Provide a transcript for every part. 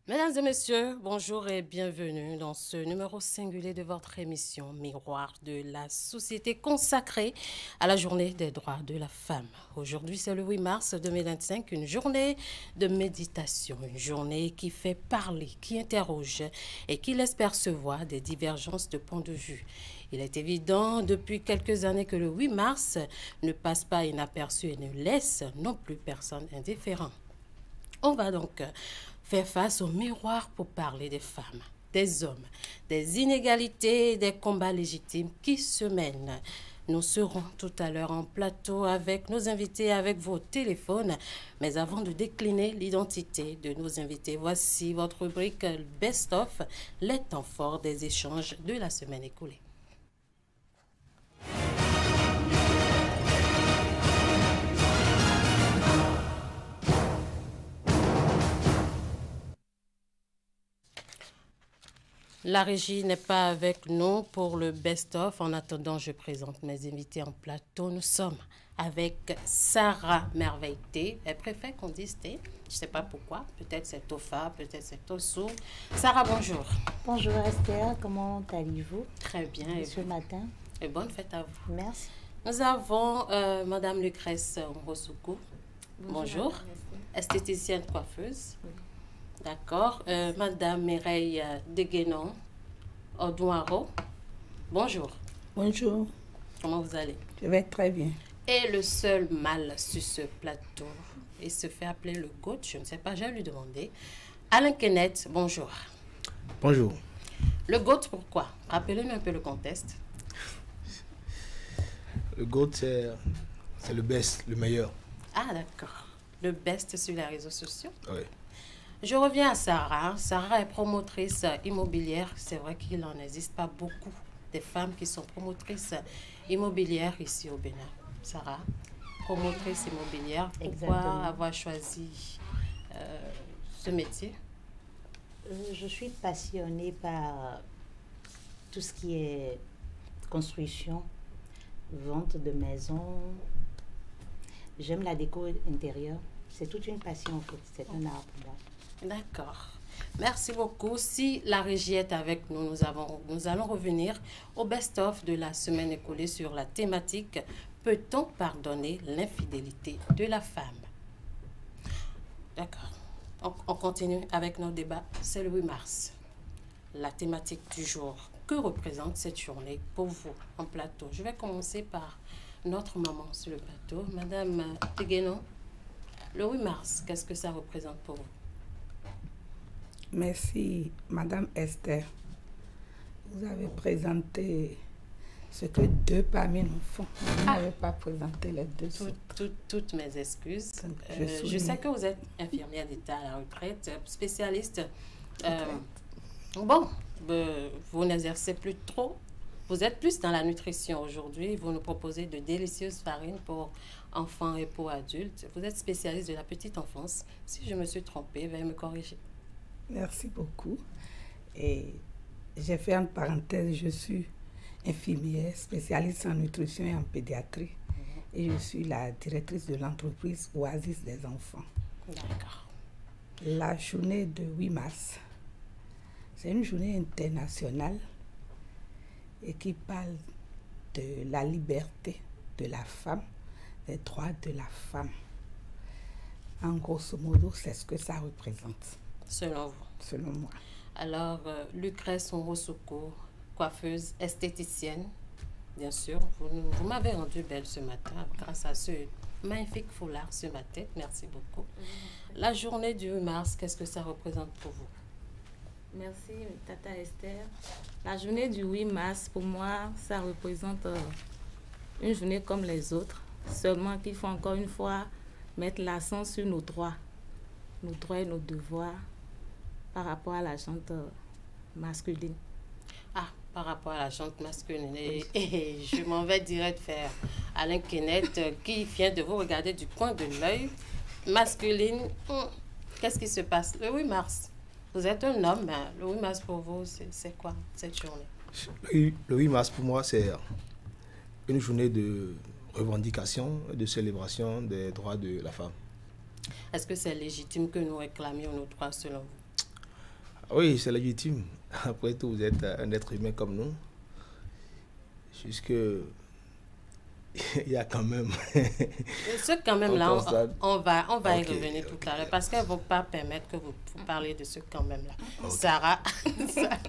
Mesdames et messieurs, bonjour et bienvenue dans ce numéro singulier de votre émission Miroir de la société consacrée à la journée des droits de la femme. Aujourd'hui, c'est le 8 mars 2025, une journée de méditation, une journée qui fait parler, qui interroge et qui laisse percevoir des divergences de point de vue. Il est évident depuis quelques années que le 8 mars ne passe pas inaperçu et ne laisse non plus personne indifférent. On va donc faire face au miroir pour parler des femmes, des hommes, des inégalités, des combats légitimes qui se mènent. Nous serons tout à l'heure en plateau avec nos invités, avec vos téléphones. Mais avant de décliner l'identité de nos invités, voici votre rubrique Best of, les temps forts des échanges de la semaine écoulée. La régie n'est pas avec nous pour le best-of. En attendant, je présente mes invités en plateau. Nous sommes avec Sarah Merveille-T. Elle préfère qu'on dise T. Je ne sais pas pourquoi. Peut-être c'est Tofa, peut-être c'est Tosso. Sarah, bonjour. Bonjour Esther, comment allez-vous? Très bien. Ce matin. Et bonne fête à vous. Merci. Nous avons Madame Lucrèce Ngosoukou. Bonjour. Esthéticienne coiffeuse. Oui. D'accord. Madame Mireille Deguenon Odouaro. Bonjour. Bonjour. Comment vous allez? Je vais très bien. Et le seul mâle sur ce plateau, il se fait appeler le GOAT, je ne sais pas, je vais lui demander. Alain Kenneth, bonjour. Bonjour. Le GOAT, pourquoi? Rappelez-nous un peu le contexte. Le GOAT, c'est le best, le meilleur. Ah, d'accord. Le best sur les réseaux sociaux? Oui. Je reviens à Sarah. Sarah est promotrice immobilière. C'est vrai qu'il n'en existe pas beaucoup des femmes qui sont promotrices immobilières ici au Bénin. Sarah, promotrice immobilière, pourquoi Exactement. avoir choisi ce métier? Je suis passionnée par tout ce qui est construction, vente de maisons. J'aime la déco intérieure. C'est toute une passion en fait. C'est un art pour moi. D'accord. Merci beaucoup. Si la régie est avec nous, nous allons revenir au best-of de la semaine écoulée sur la thématique « Peut-on pardonner l'infidélité de la femme ?» D'accord. On continue avec nos débats. C'est le 8 mars. La thématique du jour. Que représente cette journée pour vous en plateau? Je vais commencer par notre maman sur le plateau. Madame Teguenon, le 8 mars, qu'est-ce que ça représente pour vous? Merci, Madame Esther. Vous avez présenté ce que deux parmi nous font. Vous n'avez pas présenté les deux. Toutes mes excuses. Je sais que vous êtes infirmière d'État à la retraite, spécialiste. Vous n'exercez plus trop. Vous êtes plus dans la nutrition aujourd'hui. Vous nous proposez de délicieuses farines pour enfants et pour adultes. Vous êtes spécialiste de la petite enfance. Si je me suis trompée, veuillez me corriger. Merci beaucoup. Et j'ai fait une parenthèse, je suis infirmière, spécialiste en nutrition et en pédiatrie. Et je suis la directrice de l'entreprise Oasis des enfants. D'accord. La journée de 8 mars, c'est une journée internationale et qui parle de la liberté de la femme, des droits de la femme. En grosso modo, c'est ce que ça représente. Selon vous? Selon moi. Alors, Lucrèce Ngosoukou, coiffeuse, esthéticienne, bien sûr. Vous m'avez rendue belle ce matin grâce à ce magnifique foulard sur ma tête. Merci beaucoup. La journée du 8 mars, qu'est-ce que ça représente pour vous? Merci, Tata Esther. La journée du 8 mars, pour moi, ça représente une journée comme les autres. Seulement qu'il faut encore une fois mettre l'accent sur nos droits et nos devoirs par rapport à la gente masculine. Ah, par rapport à la gente masculine. Et je m'en vais direct faire Alain Kenneth qui vient de vous regarder du coin de l'œil. Masculine, qu'est-ce qui se passe? Le 8 mars, vous êtes un homme, hein? Le 8 mars pour vous, c'est quoi cette journée? Le 8 mars pour moi, c'est une journée de revendication, de célébration des droits de la femme. Est-ce que c'est légitime que nous réclamions nos droits selon vous? Oui, c'est légitime. Après tout, vous êtes un être humain comme nous. Jusque... Il y a quand même... Ce quand même là, on va y revenir tout à l'heure parce qu'elles ne vont pas permettre que vous parliez de ce quand même là. Okay.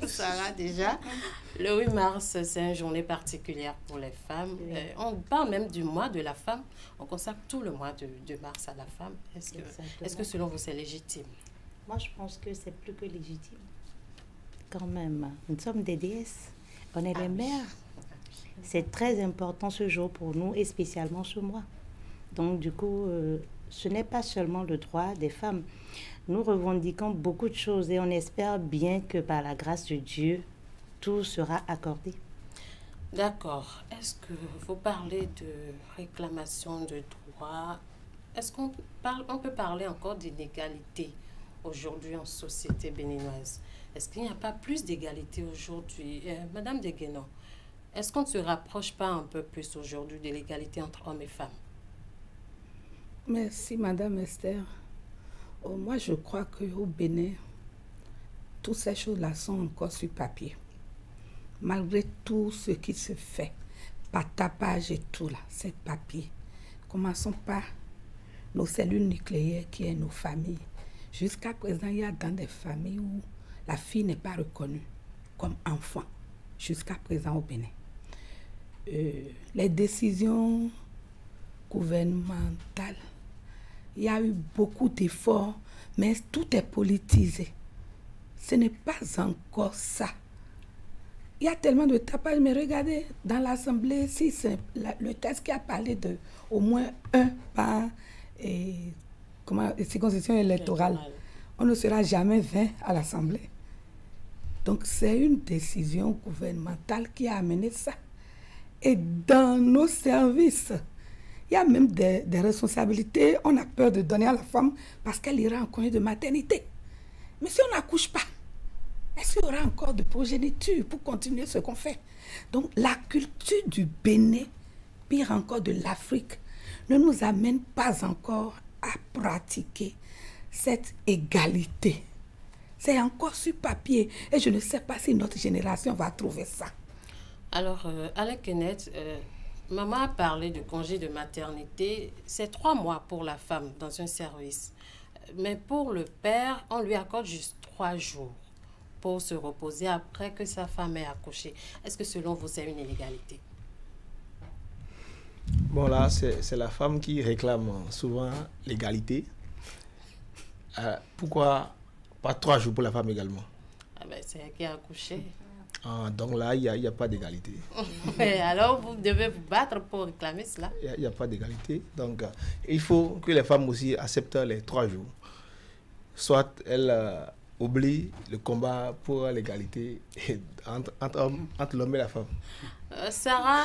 Sarah, déjà, le 8 mars, c'est une journée particulière pour les femmes. Oui. On parle même du mois de la femme. On consacre tout le mois de mars à la femme. Est-ce que selon vous, c'est légitime? Moi, je pense que c'est plus que légitime. Quand même, nous sommes des déesses. On est les mères. C'est très important ce jour pour nous et spécialement ce mois. Donc du coup, ce n'est pas seulement le droit des femmes. Nous revendiquons beaucoup de choses et on espère bien que par la grâce de Dieu, tout sera accordé. D'accord. Est-ce que vous parlez de réclamation de droits? Est-ce qu'on peut parler encore d'inégalité aujourd'hui en société béninoise? Est-ce qu'il n'y a pas plus d'égalité aujourd'hui? Madame Deguénon, est-ce qu'on ne se rapproche pas un peu plus aujourd'hui de l'égalité entre hommes et femmes? Merci, Madame Esther. Moi, je crois qu'au Bénin, toutes ces choses-là sont encore sur papier. Malgré tout ce qui se fait, par tapage et tout là, c'est papier. Commençons par nos cellules nucléaires qui est nos familles. Jusqu'à présent, il y a dans des familles où la fille n'est pas reconnue comme enfant, jusqu'à présent au Bénin. Les décisions gouvernementales, il y a eu beaucoup d'efforts, mais tout est politisé. Ce n'est pas encore ça. Il y a tellement de tapage, mais regardez, dans l'Assemblée, si c'est le texte qui a parlé de au moins un par circonscription électorale, on ne sera jamais 20 à l'Assemblée. Donc c'est une décision gouvernementale qui a amené ça. Et dans nos services, il y a même des responsabilités. On a peur de donner à la femme parce qu'elle ira en congé de maternité. Mais si on n'accouche pas, est-ce qu'il y aura encore de progéniture pour continuer ce qu'on fait? Donc la culture du Bénin, pire encore de l'Afrique, ne nous amène pas encore à pratiquer cette égalité. C'est encore sur papier et je ne sais pas si notre génération va trouver ça. Alors, Alain Kenneth, maman a parlé de congé de maternité. C'est 3 mois pour la femme dans un service. Mais pour le père, on lui accorde juste 3 jours pour se reposer après que sa femme ait accouché. Est-ce que selon vous, c'est une inégalité? Bon, là, c'est la femme qui réclame souvent l'égalité. Pourquoi pas 3 jours pour la femme également? Ah ben, c'est elle qui a accouché. Donc là, il n'y a pas d'égalité. Alors, vous devez vous battre pour réclamer cela. Il n'y a pas d'égalité. Donc, il faut que les femmes aussi acceptent les 3 jours. Soit elles oublient le combat pour l'égalité entre l'homme et la femme. Sarah,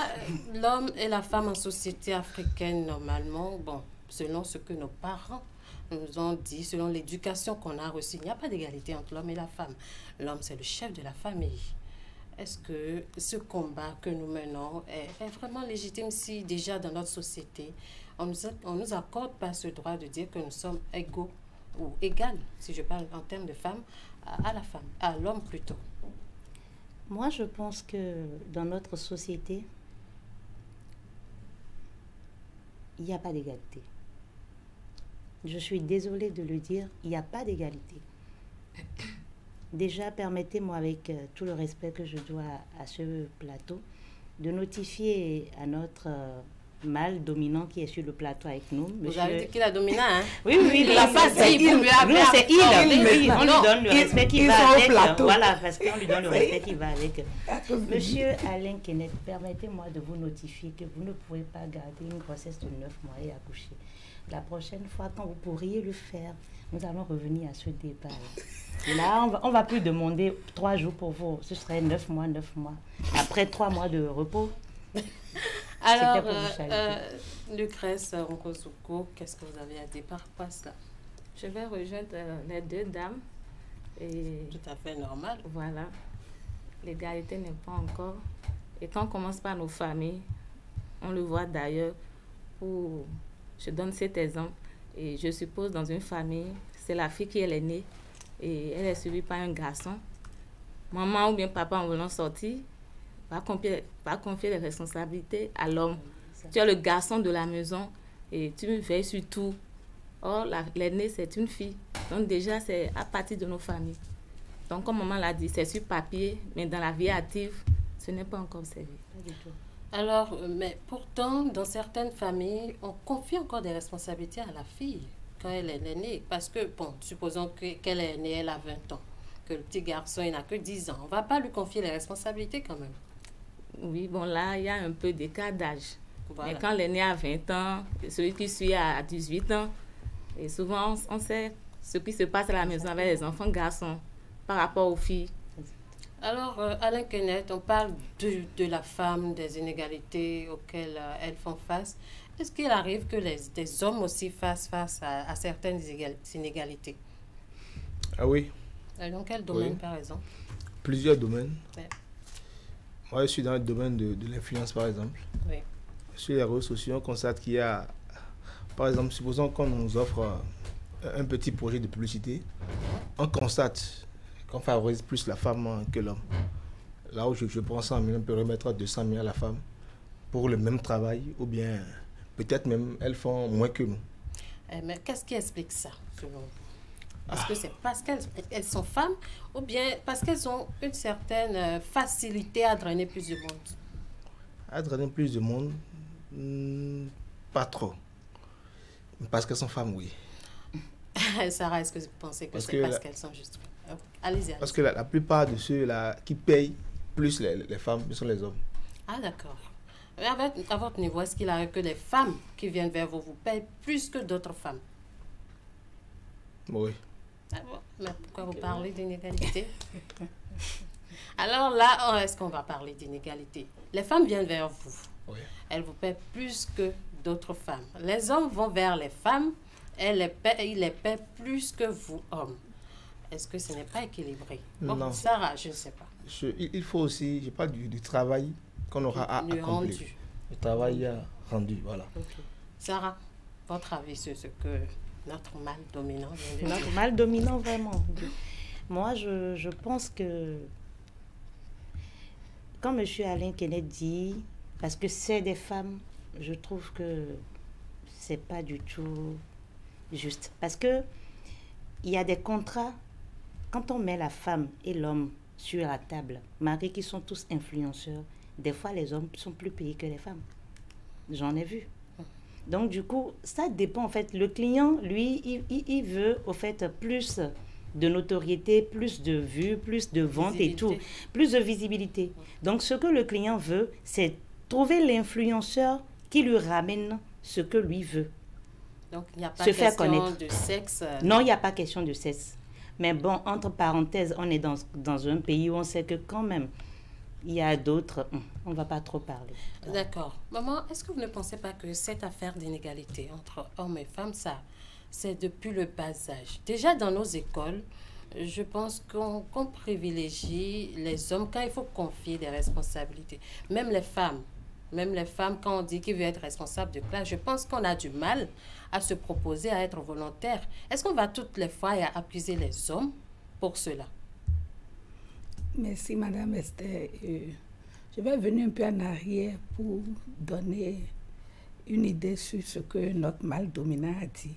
l'homme et la femme en société africaine, normalement, bon, selon ce que nos parents nous ont dit, selon l'éducation qu'on a reçue, il n'y a pas d'égalité entre l'homme et la femme. L'homme, c'est le chef de la famille. Est-ce que ce combat que nous menons est vraiment légitime si déjà dans notre société, on nous accorde pas ce droit de dire que nous sommes égaux ou égales, si je parle en termes de femmes, à la femme, à l'homme plutôt? Moi, je pense que dans notre société, il n'y a pas d'égalité. Je suis désolée de le dire, il n'y a pas d'égalité. Déjà, permettez-moi, avec tout le respect que je dois à ce plateau, de notifier à notre mâle dominant qui est sur le plateau avec nous. Vous avez dit qu'il a dominant, hein? Oui, il l'a pas dit. Nous, c'est il. On lui donne le respect qui va avec. Voilà, parce qu'on lui donne le respect qui va avec. Monsieur Alain Kenneth, permettez-moi de vous notifier que vous ne pouvez pas garder une grossesse de 9 mois et accoucher. La prochaine fois, quand vous pourriez le faire, nous allons revenir à ce débat. Là, on va plus demander 3 jours pour vous. Ce serait 9 mois, 9 mois. Après 3 mois de repos. Alors, Lucrèce Nkosuko, qu'est-ce que vous avez à dire par rapport à cela? Je vais rejoindre les 2 dames. Et tout à fait normal. Voilà. L'égalité n'est pas encore. Et quand on commence par nos familles, on le voit d'ailleurs, je donne cet exemple. Et je suppose dans une famille, c'est la fille qui est l'aînée. et elle est suivie par un garçon, maman ou bien papa en voulant sortir, va confier les responsabilités à l'homme. Tu es le garçon de la maison et tu me veilles sur tout. Or, l'aînée, c'est une fille. Donc déjà, c'est à partir de nos familles. Donc, comme maman l'a dit, c'est sur papier, mais dans la vie active, ce n'est pas encore servi. Pas du tout. Alors, mais pourtant, dans certaines familles, on confie encore des responsabilités à la fille quand elle est née. Parce que, bon, supposons qu'elle est née, elle a 20 ans, que le petit garçon, il n'a que 10 ans. On ne va pas lui confier les responsabilités quand même. Oui, bon, là, il y a un peu d'écart d'âge. Voilà. Mais quand l'aîné a 20 ans, celui qui suit a 18 ans, et souvent, on sait ce qui se passe à la maison avec les enfants garçons par rapport aux filles. Alors, Alain Kenneth, on parle de la femme, des inégalités auxquelles elles font face. Est-ce qu'il arrive que des hommes aussi fassent face à certaines inégalités? Ah oui. Et dans quel domaine, Oui. par exemple? Plusieurs domaines. Ouais. Moi, je suis dans le domaine de l'influence, par exemple. Oui. Sur les réseaux sociaux, on constate qu'il y a, par exemple, supposons qu'on nous offre un petit projet de publicité, on constate qu'on favorise plus la femme que l'homme. Là où je prends 100 000, on peut remettre 200 000 à la femme pour le même travail, ou bien peut-être même elles font moins que nous. Mais qu'est-ce qui explique ça, selon vous? Est-ce que c'est parce qu'elles sont femmes ou bien parce qu'elles ont une certaine facilité à drainer plus de monde? À drainer plus de monde, pas trop. Parce qu'elles sont femmes, oui. Sarah, est-ce que vous pensez que Parce c'est que parce qu'elles sont juste... Allez-y. Parce que la plupart de ceux-là qui payent plus les femmes, ce sont les hommes. Ah, d'accord. Mais à votre niveau, est-ce qu'il arrive que les femmes qui viennent vers vous payent plus que d'autres femmes? Oui. Ah bon, mais pourquoi vous parlez d'inégalité? Alors là, est-ce qu'on va parler d'inégalité? Les femmes viennent vers vous. Oui. Elles vous paient plus que d'autres femmes. Les hommes vont vers les femmes. Ils les paient plus que vous, hommes. Est-ce que ce n'est pas équilibré? Bon, Non. Sarah, je ne sais pas. Il faut aussi, je parle du travail qu'on aura à Le accomplir. rendu. Le travail rendu, voilà. Okay. Sarah, votre avis sur ce que notre mâle dominant vient de dire? Notre mâle dominant, vraiment. Moi, je pense que, comme M. Alain Kenneth dit, parce que c'est des femmes, je trouve que c'est pas du tout juste. Parce que il y a des contrats, quand on met la femme et l'homme sur la table, malgré qu'ils sont tous influenceurs, des fois les hommes sont plus payés que les femmes. J'en ai vu. Donc du coup, ça dépend en fait. Le client, lui, il veut au fait plus de notoriété, plus de vues, plus de ventes et tout, plus de visibilité. Donc ce que le client veut, c'est trouver l'influenceur qui lui ramène ce que lui veut. Donc, il n'y a pas Se faire question connaître. de sexe. Non, il n'y a pas question de sexe. Mais bon, entre parenthèses, on est dans un pays où on sait que quand même, il y a d'autres, on ne va pas trop parler. D'accord. Maman, est-ce que vous ne pensez pas que cette affaire d'inégalité entre hommes et femmes, ça, c'est depuis le bas âge? Déjà, dans nos écoles, je pense qu'on privilégie les hommes quand il faut confier des responsabilités. Même les femmes, quand on dit qu'ils veulent être responsables de classe, je pense qu'on a du mal à se proposer à être volontaire. Est-ce qu'on va toutes les fois accuser les hommes pour cela? Merci, Madame Esther. Je vais venir un peu en arrière pour donner une idée sur ce que notre mâle dominant a dit.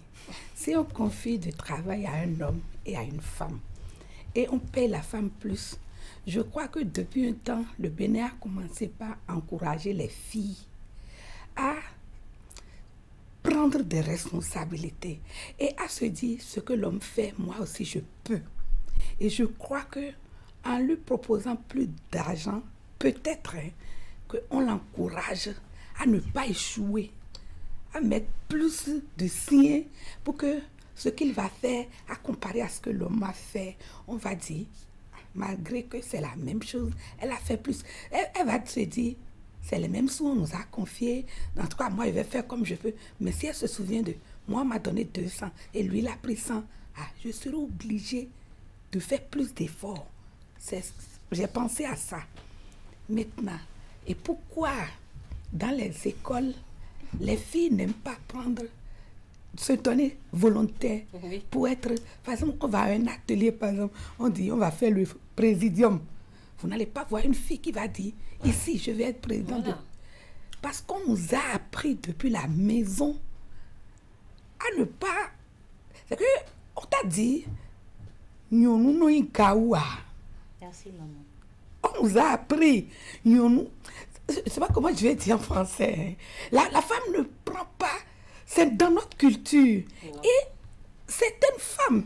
Si on confie du travail à un homme et à une femme, et on paye la femme plus, je crois que depuis un temps, le Bénin a commencé par encourager les filles à prendre des responsabilités et à se dire ce que l'homme fait, moi aussi je peux. Et je crois que en lui proposant plus d'argent, peut-être qu'on l'encourage à ne pas échouer, à mettre plus de signes pour que ce qu'il va faire, à comparer à ce que l'homme a fait, on va dire, malgré que c'est la même chose, elle a fait plus. Elle va se dire, c'est les mêmes sous, on nous a confiés. En tout cas, moi, je vais faire comme je veux. Mais si elle se souvient de, moi, on m'a donné 200 et lui, il a pris 100, je serai obligée de faire plus d'efforts. J'ai pensé à ça. Maintenant, et pourquoi dans les écoles, les filles n'aiment pas prendre se donner volontaire Oui. pour être... Par exemple, on va à un atelier, par exemple, on dit, on va faire le présidium. Vous n'allez pas voir une fille qui va dire, ici, je vais être président. Voilà. Parce qu'on nous a appris depuis la maison à ne pas... C'est que, on t'a dit, nous no ikawa. Merci, maman. On nous a appris. Je ne sais pas comment je vais dire en français. La femme ne prend pas. C'est dans notre culture. Non. Et certaines femmes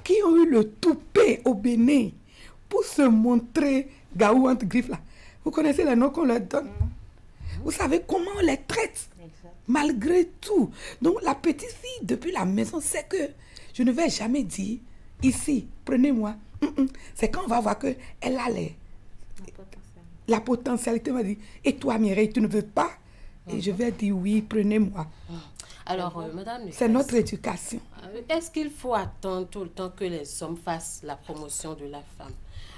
qui ont eu le toupet au Bénin pour se montrer gaou entre griffes là. Vous connaissez les noms qu'on leur donne? Vous savez comment on les traite? Exact. Malgré tout. Donc la petite fille, depuis la maison, sait que je ne vais jamais dire, ici, prenez-moi. C'est quand on va voir qu'elle a la potentialité. On va dire, et toi Mireille, tu ne veux pas? Et je vais dire oui, prenez-moi. Alors, madame, C'est notre éducation. est-ce qu'il faut attendre tout le temps que les hommes fassent la promotion de la femme?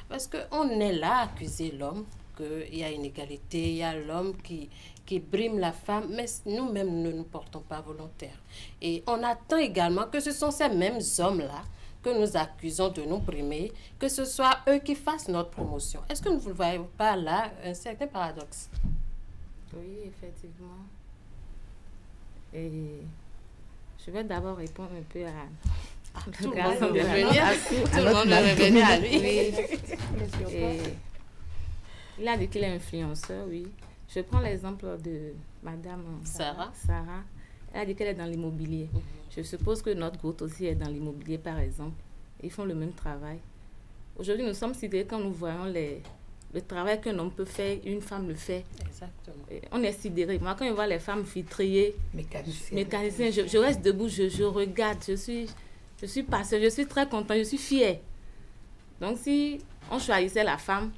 Parce qu'on est là à accuser l'homme, qu'il y a une égalité, il y a l'homme qui brime la femme, mais nous-mêmes ne nous portons pas volontaires. Et on attend également que ce sont ces mêmes hommes-là que nous accusons de nous brimer, que ce soit eux qui fassent notre promotion. Est-ce que vous ne voyez pas là un certain paradoxe? Oui, effectivement. Et je vais d'abord répondre un peu à Tout le garçon monde de veut la revenir. nation. Tout le monde veut revenir à lui. Oui. Et il a dit qu'il est influenceur, oui. Je prends l'exemple de Madame Sarah. Elle a dit qu'elle est dans l'immobilier. Je suppose que notre groupe aussi est dans l'immobilier, par exemple. Ils font le même travail. Aujourd'hui, nous sommes sidérés quand nous voyons le travail qu'un homme peut faire, une femme le fait. Exactement. Et on est sidérés. Moi, quand je vois les femmes filtrier, Mécanicien. je reste debout, je regarde, je suis passionnée, je suis très contente, je suis fière. Donc, si on choisissait la femme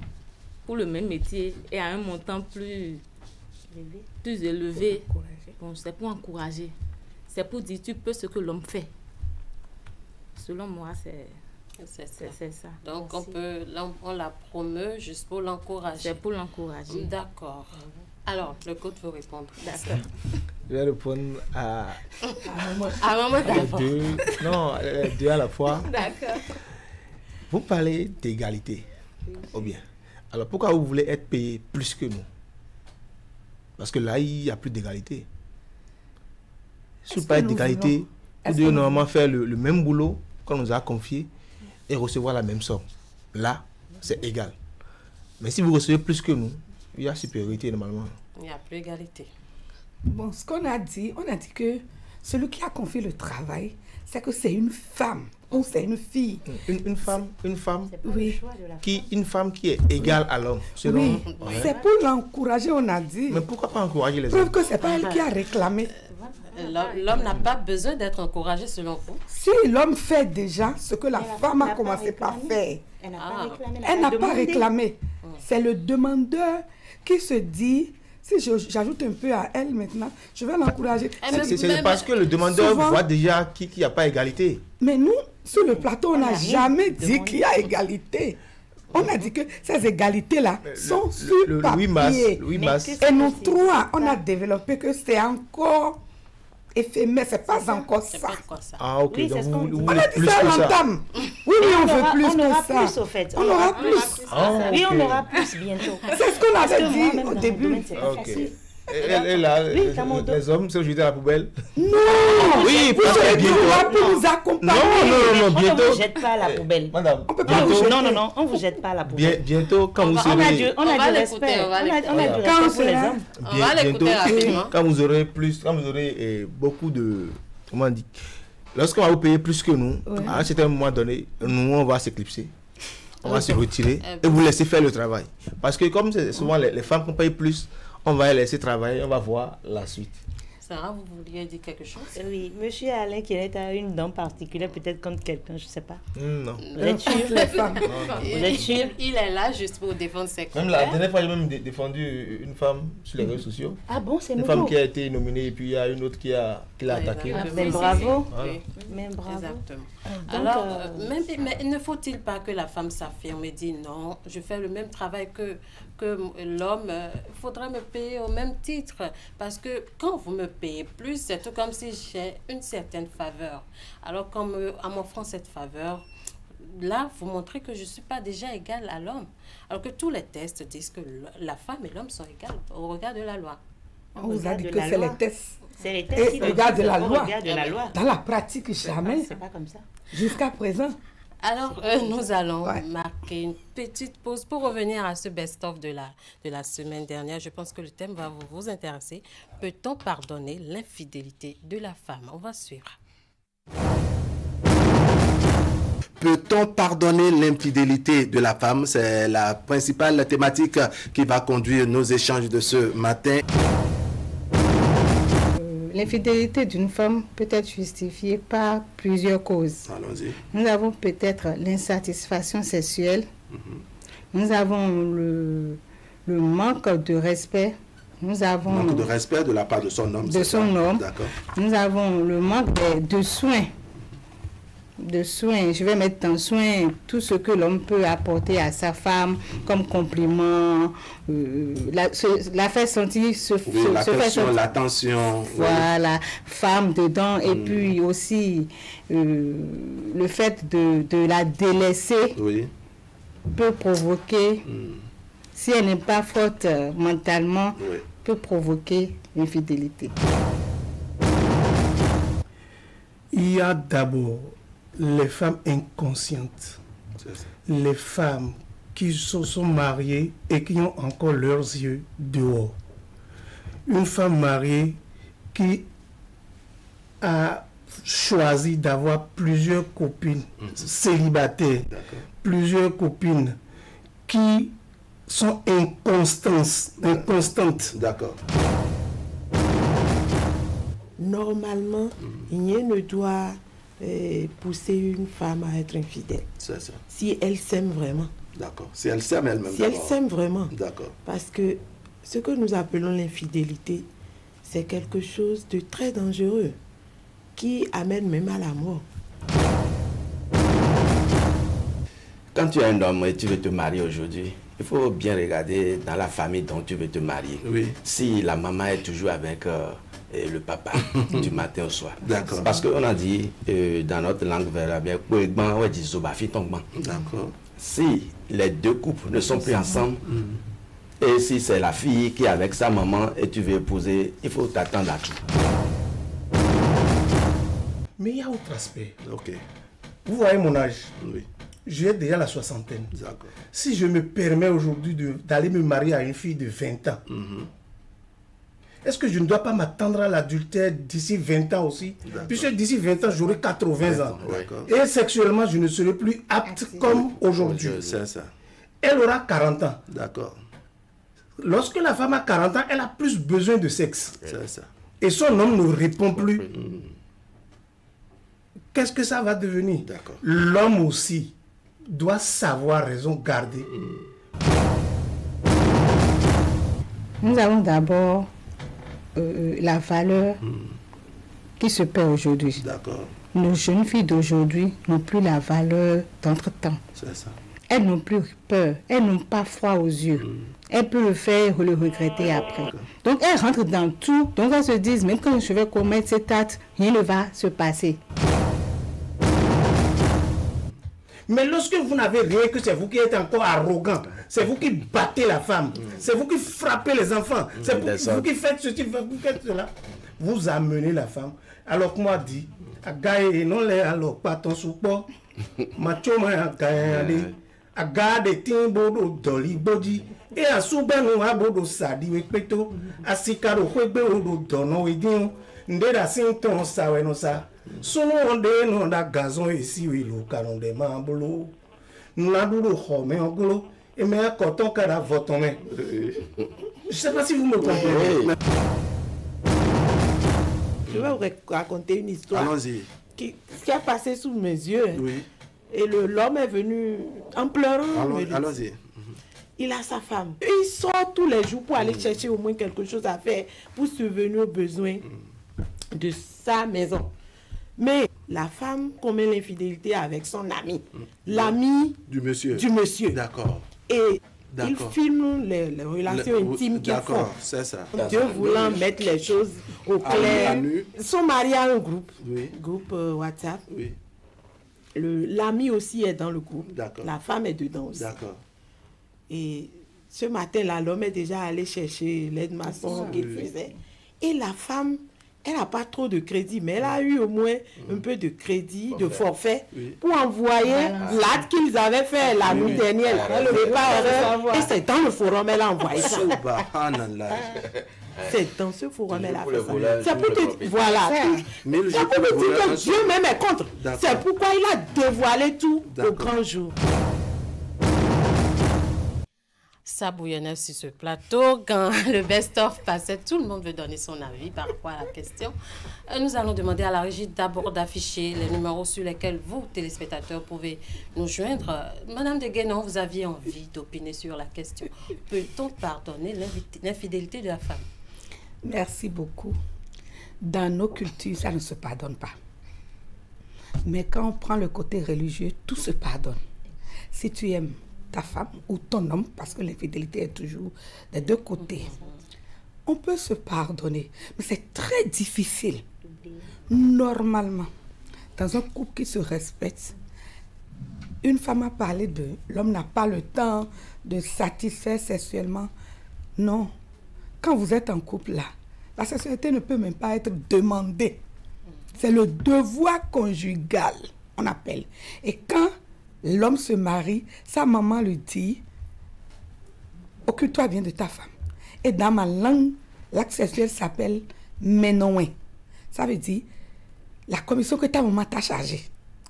pour le même métier et à un montant plus élevé, bon, c'est pour encourager. C'est pour dire, tu peux ce que l'homme fait. Selon moi, c'est ça. Donc, on la promeut juste pour l'encourager. C'est pour l'encourager. D'accord. Alors, le coach veut répondre. D'accord. Je vais répondre à Maman les d'abord. deux. Non, les deux à la fois. D'accord. Vous parlez d'égalité. Ou bien. Alors, pourquoi vous voulez être payé plus que nous? Parce que là, il n'y a plus d'égalité. Si vous Est-ce parlez que nous d'égalité, voulons- vous est-ce devez que nous normalement faire le même boulot qu'on nous a confié et recevoir la même somme. Là, c'est égal. Mais si vous recevez plus que nous, il y a supériorité normalement. Il n'y a plus égalité. Bon, ce qu'on a dit, on a dit que celui qui a confié le travail, c'est que c'est une femme ou c'est une fille. Une femme C'est pas Oui. le choix de la femme. une femme qui est égale à l'homme. selon- Oui, Ouais. c'est pour l'encourager, on a dit. Mais pourquoi pas encourager les Preuve hommes? que c'est pas elle qui a réclamé. L'homme n'a pas besoin d'être encouragé selon vous. Si l'homme fait déjà ce que la Mais femme n'a a pas commencé par réclamé. faire, Elle n'a Ah. pas réclamé. elle n'a pas demandé. réclamé. C'est le demandeur qui se dit, si j'ajoute un peu à elle maintenant, je vais l'encourager. Eh, mais- C'est parce que le demandeur souvent- voit déjà qu'il n'y a pas égalité. Mais nous, sur le plateau, on On n'a n'a rien jamais dit demandé. qu'il y a égalité. On a dit que ces égalités-là sont sur Le 8 papier. mars, le 8 Mais mars, qu'est-ce Et nous C'est trois, on ça. a développé que c'est encore éphémère, c'est pas encore C'est ça. pas quoi ça. ah ok, Oui, donc c'est ce vous, qu'on vous dit. On voulez a dit plus ça à que ça. l'entame. Oui, oui, on veut plus on aura que ça. plus au fait. On aura plus. Ah, Oui, ok. on aura plus bientôt. C'est ce qu'on Parce que avait moi, dit même au dans mon début. domaine, c'est pas Ok. facile. Et là, Oui, dans mon les hommes, c'est jeter à la poubelle. Non, Oui, vous parce que avez dit, on va bientôt. plus nous Non, accompagner. non, On ne bientôt. vous jette pas à la poubelle. Madame, On peut pas bientôt, vous jeter. Non, non, non, on ne vous jette pas à la poubelle. bientôt, quand vous va- On a serez. du, On va du l'écouter, respect. on va On a l'écouter. du Quand respect pour les sera- hommes. On va l'écouter rapidement. Quand vous aurez plus, quand vous aurez beaucoup de, comment on dit, lorsqu'on va vous payer plus que nous, Ouais. à un certain moment donné, nous on va s'éclipser, on va se retirer Eh et vous laisser faire le travail. Parce que comme c'est souvent les femmes qui payent plus, on va les laisser travailler, on va voir la suite. Sarah, vous vouliez dire quelque chose? Oui, monsieur Alain qui est à une dent particulière, peut-être contre quelqu'un, je ne sais pas. Non. Vous êtes sûr? Les femmes. Vous êtes sûr? Il est là juste pour défendre ses Même la confrères. dernière fois, j'ai même défendu une femme sur les réseaux sociaux. Ah bon, c'est Une nouveau. femme qui a été nominée et puis il y a une autre qui l'a attaqué. Ah, Oui, ben oui, bravo. oui. Mais bravo. Exactement. Donc, Alors, mais ne faut-il pas que la femme s'affirme et dise non, je fais le même travail que l'homme, il faudrait me payer au même titre. Parce que quand vous me payez plus, c'est tout comme si j'ai une certaine faveur. Alors qu'en m'offrant cette faveur, là, vous montrez que je ne suis pas déjà égale à l'homme. Alors que tous les tests disent que la femme et l'homme sont égales au regard de la loi. On vous a dit que c'est les tests. C'est les tests qui regarde la loi. de la loi. Dans la pratique, jamais. C'est pas comme ça. Jusqu'à présent. Alors, nous allons marquer une petite pause pour revenir à ce best-of de la semaine dernière. Je pense que le thème va vous intéresser. Peut-on pardonner l'infidélité de la femme? On va suivre. Peut-on pardonner l'infidélité de la femme? C'est la principale thématique qui va conduire nos échanges de ce matin. L'infidélité d'une femme peut être justifiée par plusieurs causes. Allons-y. Nous avons peut-être l'insatisfaction sexuelle. Nous avons le manque de respect. Nous avons manque de respect de la part de son homme. De son homme. D'accord. Nous avons le manque de soins. De soins, je vais mettre en soin tout ce que l'homme peut apporter à sa femme comme compliment, la faire sentir, l'attention. Voilà, femme dedans, et puis aussi le fait de la délaisser peut provoquer, si elle n'est pas forte mentalement, peut provoquer l'infidélité. Il y a d'abord les femmes inconscientes, les femmes qui se sont mariées et qui ont encore leurs yeux dehors. Une femme mariée qui a choisi d'avoir plusieurs copines célibataires, plusieurs copines qui sont inconstantes. D'accord. Normalement, rien ne doit pousser une femme à être infidèle. C'est ça. Si elle s'aime vraiment. D'accord. Si elle s'aime elle-même. Si elle s'aime vraiment. D'accord. Parce que ce que nous appelons l'infidélité, c'est quelque chose de très dangereux qui amène même à la mort. Quand tu es un homme et tu veux te marier aujourd'hui, il faut bien regarder dans la famille dont tu veux te marier. Oui. Si la maman est toujours avec le papa du matin au soir. D'accord. Parce qu'on a dit dans notre langue verbe, d'accord. Si les deux couples ne sont plus ensemble, et si c'est la fille qui est avec sa maman et tu veux épouser, il faut t'attendre à tout. Mais il y a autre aspect. Ok. Vous voyez mon âge. Oui. J'ai déjà la soixantaine. D'accord. Si je me permets aujourd'hui d'aller me marier à une fille de 20 ans, est-ce que je ne dois pas m'attendre à l'adultère d'ici 20 ans aussi? Puisque d'ici 20 ans, j'aurai 80 ans. Et sexuellement, je ne serai plus apte comme aujourd'hui. C'est ça. Elle aura 40 ans. D'accord. Lorsque la femme a 40 ans, elle a plus besoin de sexe. C'est ça. Et son homme ne répond plus. Qu'est-ce que ça va devenir? L'homme aussi doit savoir raison garder. Nous avons d'abord la valeur qui se perd aujourd'hui. D'accord. Nos jeunes filles d'aujourd'hui n'ont plus la valeur d'entre-temps. C'est ça. Elles n'ont plus peur, elles n'ont pas froid aux yeux. Elles peuvent le faire ou le regretter après. Donc elles rentrent dans tout. Donc elles se disent, même quand je vais commettre cet acte, rien ne va se passer. Mais lorsque vous n'avez rien, que c'est vous qui êtes encore arrogant, c'est vous qui battez la femme, c'est vous qui frappez les enfants, c'est vous qui faites ceci, vous faites cela, vous amenez la femme. Alors que moi dit, agaye non les alors pas ton support, macho ma agaye agade timbodo doli bodi et a soubenu abodo sadi wepeto asikaro kwebe odo dono edin ndera sinton sawe no sa. Sunu onde no da gazon ici oui lo caron de mambolo na duro home ogolo et me koton kara voton. Je sais pas si vous me comprenez. Je vais vous raconter une histoire. Allons-y. Qui a passé sous mes yeux. Oui. Et l'homme est venu en pleurant. Allons-y. Il a sa femme. Il sort tous les jours pour aller chercher au moins quelque chose à faire pour subvenir aux besoins de sa maison. Mais la femme commet l'infidélité avec son ami. L'ami du monsieur. D'accord. Et il filme les relations intimes qu'ils font. D'accord, c'est ça. Dieu voulant mettre les choses au clair. Ils sont mariés à un groupe. Groupe WhatsApp. L'ami aussi est dans le groupe. La femme est dedans aussi. D'accord. Et ce matin-là, l'homme est déjà allé chercher l'aide-maçon qu'il faisait. Et la femme, elle n'a pas trop de crédit, mais elle a eu au moins un peu de crédit, de forfait, pour envoyer l'acte qu'ils avaient fait la nuit dernière. Et c'est dans le forum, elle a envoyé ça. C'est dans ce forum, elle a fait ça. C'est pour te dire, voilà. C'est pour te dire que Dieu même est contre. C'est pourquoi il a dévoilé tout au grand jour. Ça bouillonnait sur ce plateau. Quand le best-of passait, tout le monde veut donner son avis par rapport à la question. Nous allons demander à la régie d'abord d'afficher les numéros sur lesquels vous, téléspectateurs, pouvez nous joindre. Madame de Guénon, vous aviez envie d'opiner sur la question. Peut-on pardonner l'infidélité de la femme? Merci beaucoup. Dans nos cultures, ça ne se pardonne pas. Mais quand on prend le côté religieux, tout se pardonne. Si tu aimes ta femme ou ton homme, parce que l'infidélité est toujours des deux côtés, on peut se pardonner. Mais c'est très difficile. Normalement, dans un couple qui se respecte, une femme a parlé de l'homme n'a pas le temps de satisfaire sexuellement. Non. Quand vous êtes en couple là, la sexualité ne peut même pas être demandée. C'est le devoir conjugal, on appelle. Et quand l'homme se marie, sa maman lui dit, occupe-toi bien de ta femme. Et dans ma langue, l'acte sexuel s'appelle ménouin. Ça veut dire la commission que ta maman t'a chargée.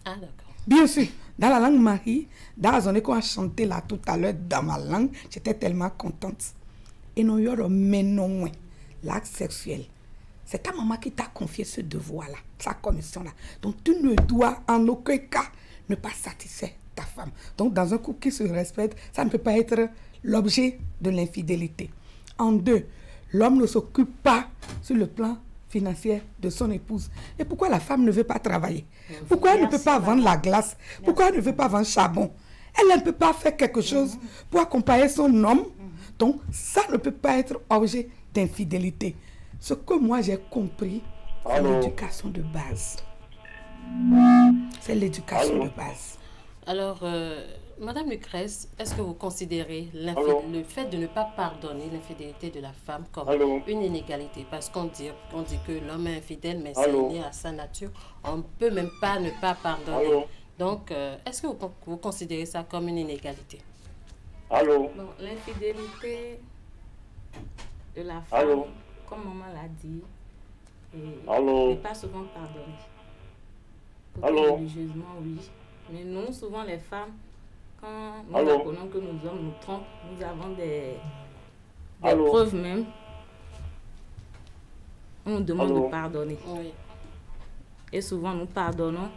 Ah, d'accord. Bien sûr, dans la langue Marie, dans la zone qu'on a chanté là tout à l'heure, dans ma langue, j'étais tellement contente. Et non, il y a ménouin, l'acte sexuel. C'est ta maman qui t'a confié ce devoir-là, sa commission-là. Donc, tu ne dois en aucun cas ne pas satisfaire ta femme. Donc, dans un couple qui se respecte, ça ne peut pas être l'objet de l'infidélité. En deux, l'homme ne s'occupe pas sur le plan financier de son épouse. Et pourquoi la femme ne veut pas travailler? Pourquoi elle ne peut pas vendre la glace? Pourquoi elle ne veut pas vendre charbon? Elle ne peut pas faire quelque chose pour accompagner son homme. Donc, ça ne peut pas être objet d'infidélité. Ce que moi j'ai compris, c'est l'éducation de base. C'est l'éducation de base. Alors, Madame Lucrèce, est-ce que vous considérez le fait de ne pas pardonner l'infidélité de la femme comme une inégalité? Parce qu'on dit que l'homme est infidèle, mais c'est lié à sa nature. On ne peut même pas ne pas pardonner. Donc, est-ce que vous considérez ça comme une inégalité? Bon, l'infidélité de la femme, comme maman l'a dit, n'est pas souvent pardonnée. Religieusement, oui. Mais nous, souvent les femmes, quand nous apprenons que nos hommes nous trompent, nous avons des preuves même. On nous demande de pardonner. Oui. Et souvent nous pardonnons.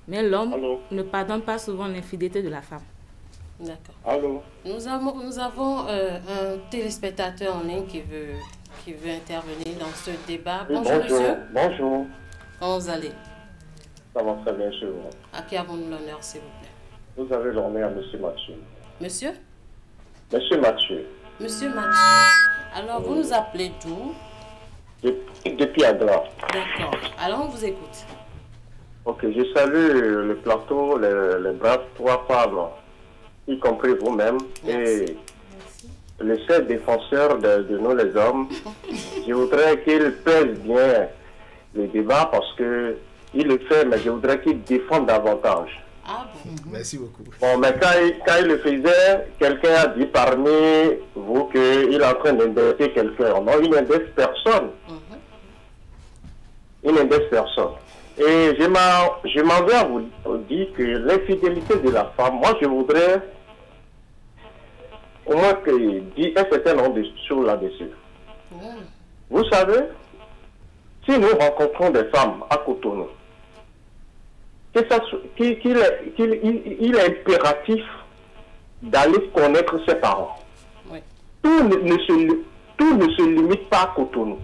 Mais l'homme ne pardonne pas souvent l'infidélité de la femme. D'accord. Nous avons un téléspectateur en ligne qui veut intervenir dans ce débat. Bonjour, monsieur. Bonjour. Comment vous allez? Ça va très bien chez vous. À qui avons-nous l'honneur, s'il vous plaît? Vous avez l'honneur à monsieur Mathieu. Monsieur? Monsieur Mathieu. Monsieur Mathieu. Alors, vous nous appelez d'où? Depuis Agra. D'accord. Alors, on vous écoute. Ok, je salue le plateau, les braves trois femmes, y compris vous-même, et le seul défenseur de nous les hommes. Je voudrais qu'il pèse bien le débat parce que il le fait, mais je voudrais qu'il défende davantage. Ah bon? Merci beaucoup. Bon, mais quand il le faisait, quelqu'un a dit parmi vous qu'il est en train d'indexer quelqu'un. Non, il n'indexe personne. Il n'indexe personne. Et je m'en vais à vous dire que l'infidélité de la femme, moi je voudrais au moins dire un certain nombre de choses là-dessus. Vous savez, si nous rencontrons des femmes à Cotonou, qu'il est impératif d'aller connaître ses parents. Oui. Tout ne se limite pas à Cotonou.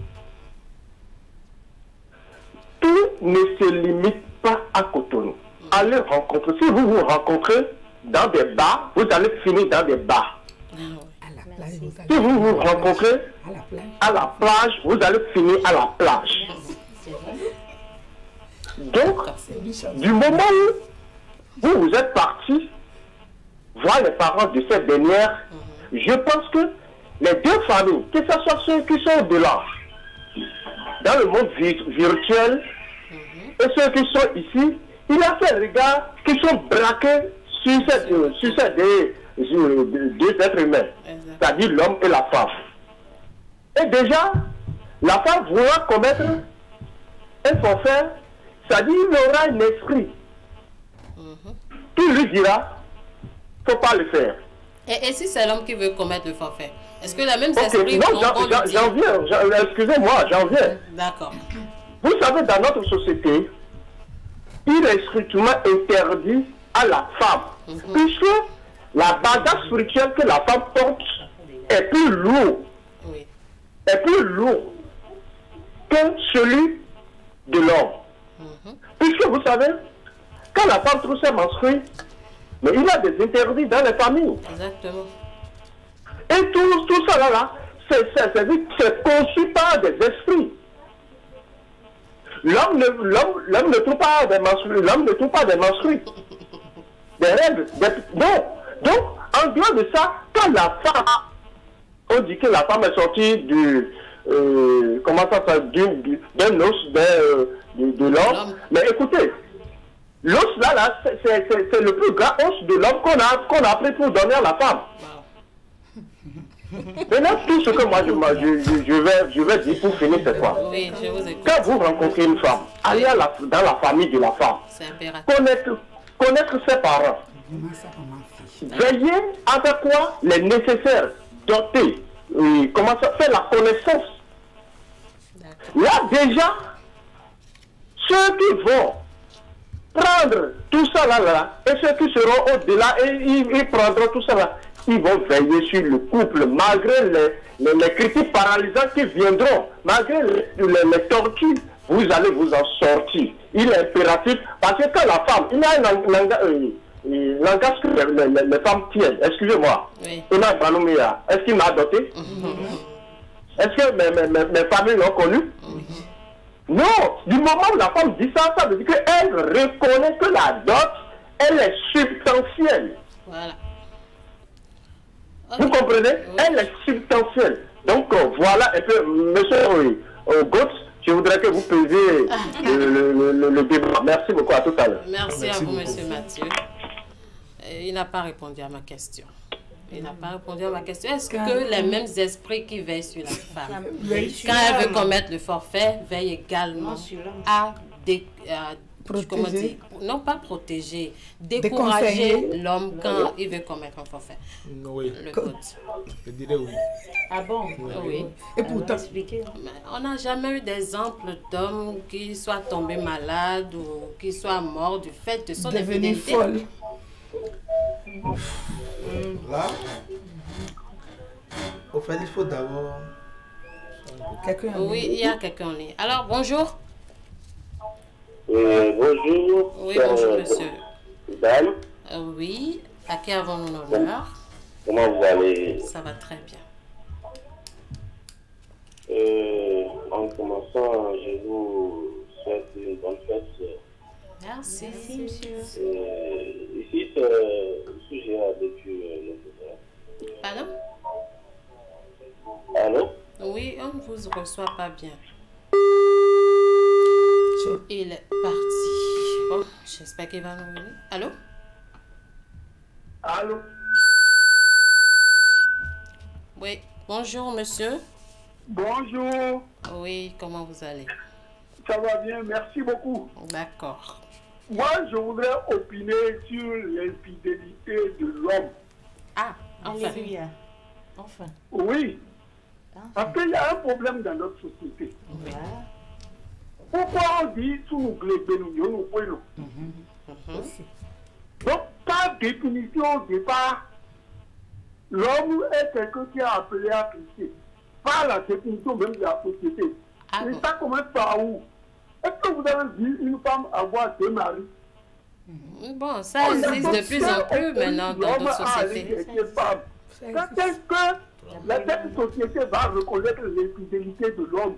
Tout ne se limite pas à Cotonou. Allez rencontrer. Si vous vous rencontrez dans des bars, vous allez finir dans des bars. Si vous vous rencontrez à la plage, vous allez finir à la plage. Donc, du moment où vous êtes parti voir les parents de cette dernière, je pense que les deux familles, que ce soit ceux qui sont au-delà, dans le monde virtuel, et ceux qui sont ici, il y a ces regards qui sont braqués sur ces deux êtres humains, c'est-à-dire l'homme et la femme. Et déjà, la femme voudra commettre un forfait, c'est-à-dire il aura un esprit qui lui dira, il ne faut pas le faire. Et si c'est l'homme qui veut commettre le forfait, est-ce que la même esprit... Non, j'en viens, excusez-moi, j'en viens. D'accord. Vous savez, dans notre société, il est strictement interdit à la femme, puisque la bagage spirituelle que la femme porte est plus lourd, que celui de l'homme. Puisque vous savez, quand la femme trouve ses menstrues, mais il y a des interdits dans les familles. Exactement. Et tout ça là, c'est conçu par des esprits. L'homme ne trouve pas des menstrues, l'homme ne trouve pas des menstrues. Des règles. Donc, en dehors de ça, quand la femme, on dit que la femme est sortie comment ça s'appelle, d'un os de l'homme. Mais écoutez, l'os là, c'est le plus grand os de l'homme qu'on a pris pour donner à la femme. Maintenant, tout ce que moi je vais dire pour finir cette fois. Oui, je vous écoute. Quand vous rencontrez une femme, allez dans la famille de la femme. Connaître ses parents. Veillez avec quoi les nécessaires, doter, comment ça faire la connaissance. Là déjà, ceux qui vont prendre tout ça là, et ceux qui seront au-delà, et ils prendront tout ça là, ils vont veiller sur le couple, malgré les critiques paralysantes qui viendront, malgré les tortures, vous allez vous en sortir. Il est impératif, parce que quand la femme, il y a un langage que les femmes tiennent, excusez-moi, est-ce qu'il m'a adopté? Est-ce que mes familles l'ont connu? Non, du moment où la femme dit ça, ça veut dire qu'elle reconnaît que la dot, elle est substantielle. Voilà. Vous comprenez? Elle est substantielle. Donc voilà un peu, monsieur Gautz, je voudrais que vous pesiez le débat. Merci beaucoup, à tout à l'heure. Merci à vous, monsieur Mathieu. Il n'a pas répondu à ma question. Est-ce que les mêmes esprits qui veillent sur la femme, quand elle veut commettre le forfait, veillent également à non pas protéger, décourager l'homme quand il veut commettre un forfait? Oui. Je dirais oui. Ah bon? Oui. Et pourtant, on n'a jamais eu d'exemple d'hommes qui soient tombés malades ou qui soient morts du fait de son infidélité. Folle. Là, au fait, il faut d'abord... Oui, il y a quelqu'un en ligne. Alors, bonjour. Bonjour. Oui, bonjour, monsieur. Dame. Oui, à qui avons-nous l'honneur? Comment vous allez? Ça va très bien. En commençant, je vous souhaite une bonne fête. Merci, monsieur. Ici, c'est le sujet avec le Pardon? Allô? Oui, on ne vous reçoit pas bien. Il est parti. Bon, j'espère qu'il va nous revenir. Allô? Allô? Oui, bonjour monsieur. Bonjour. Oui, comment vous allez? Ça va bien, merci beaucoup. D'accord. Moi, je voudrais opiner sur l'infidélité de l'homme. Ah, enfin. Alléluia. Enfin. Oui. Parce qu'il y a un problème dans notre société. Oui. Pourquoi on dit sous nous nous Donc, par définition au départ, l'homme est quelqu'un qui est appelé à tricher. Par la définition même de la société. Ah et bon. ça commence par où? Est-ce que vous avez vu une femme avoir 2 maris? Bon, ça existe de plus en plus maintenant dans d'autres sociétés. Quand est-ce que cette société va reconnaître l'infidélité de l'homme?